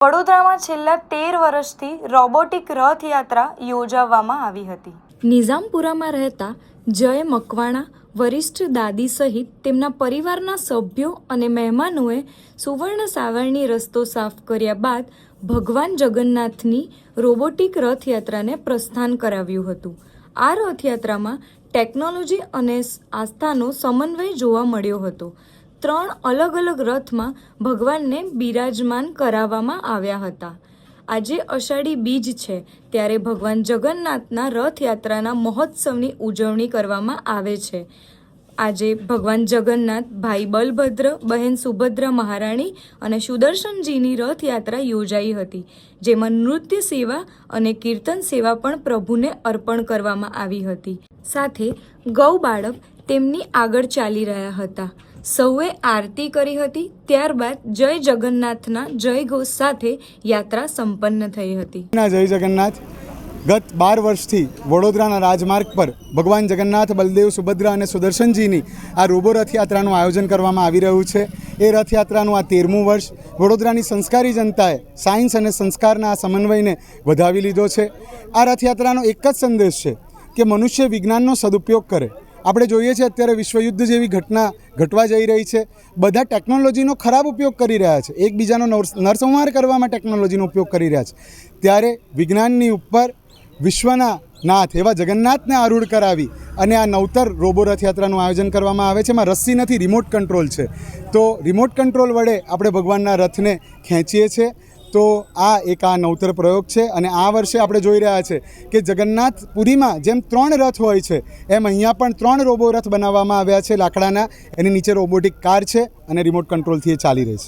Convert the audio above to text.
વડોદરામાં છેલ્લા 13 વર્ષથી રોબોટિક રથયાત્રા યોજવામાં આવી હતી। નિઝામપુરામાં રહેતા જય મકવાણા વરિષ્ઠ દાદી સહિત તેમના પરિવારના સભ્યો અને મહેમાનોએ સુવર્ણ સાવરણી રસ્તો સાફ કર્યા બાદ ભગવાન જગન્નાથની રોબોટિક રથયાત્રાને પ્રસ્થાન કરાવ્યું હતું। આ રથયાત્રામાં ટેકનોલોજી અને આસ્થાનો સમન્વય જોવા મળ્યો હતો। 3 અલગ અલગ રથમાં ભગવાનને બિરાજમાન કરાવવામાં આવ્યા હતા। આજે અષાઢી બીજ છે, ત્યારે ભગવાન જગન્નાથના રથયાત્રાના મહોત્સવની ઉજવણી કરવામાં આવે છે। આજે ભગવાન જગન્નાથ, ભાઈ બલભદ્ર, બહેન સુભદ્રા મહારાણી અને સુદર્શનજીની રથયાત્રા યોજાઈ હતી, જેમાં નૃત્ય સેવા અને કીર્તન સેવા પણ પ્રભુને અર્પણ કરવામાં આવી હતી। સાથે ગૌ બાળક તેમની આગળ ચાલી રહ્યા હતા। સૌએ આરતી કરી હતી। ત્યારબાદ જય જગન્નાથના જયઘોષ સાથે યાત્રા સંપન્ન થઈ હતી। જય જગન્નાથ। ગત 12 વર્ષથી વડોદરાના રાજમાર્ગ પર ભગવાન જગન્નાથ, બલદેવ, સુભદ્રા અને સુદર્શનજીની આ રોબો રથયાત્રાનું આયોજન કરવામાં આવી રહ્યું છે। એ રથયાત્રાનું આ 13મું વર્ષ વડોદરાની સંસ્કારી જનતાએ સાયન્સ અને સંસ્કારના આ સમન્વયને વધાવી લીધો છે। આ રથયાત્રાનો એક જ સંદેશ છે કે મનુષ્ય વિજ્ઞાનનો સદુપયોગ કરે। આપણે જોઈએ છીએ અત્યારે વિશ્વયુદ્ધ જેવી ઘટના ઘટવા જઈ રહી છે। બધા ટેકનોલોજીનો ખરાબ ઉપયોગ કરી રહ્યા છે, એકબીજાનો નરસંહાર કરવામાં ટેકનોલોજીનો ઉપયોગ કરી રહ્યા છે। ત્યારે વિજ્ઞાનની ઉપર વિશ્વના નાથ એવા જગન્નાથને આરૂઢ કરાવી અને આ નવતર રોબો રથયાત્રાનું આયોજન કરવામાં આવે છે। એમાં રસ્સી નથી, રિમોટ કંટ્રોલ છે। તો રિમોટ કંટ્રોલ વડે આપણે ભગવાનના રથને ખેંચીએ છીએ। તો આ એક નવતર પ્રયોગ છે અને આ વર્ષે આપણે જોઈ રહ્યા છે કે જગન્નાથપુરીમાં જેમ 3 રથ હોય છે, એમ અહીંયા પણ 3 રોબો રથ બનાવવામાં આવ્યા છે લાકડાના। એની નીચે રોબોટિક કાર છે અને રિમોટ કંટ્રોલથી એ ચાલી રહી છે।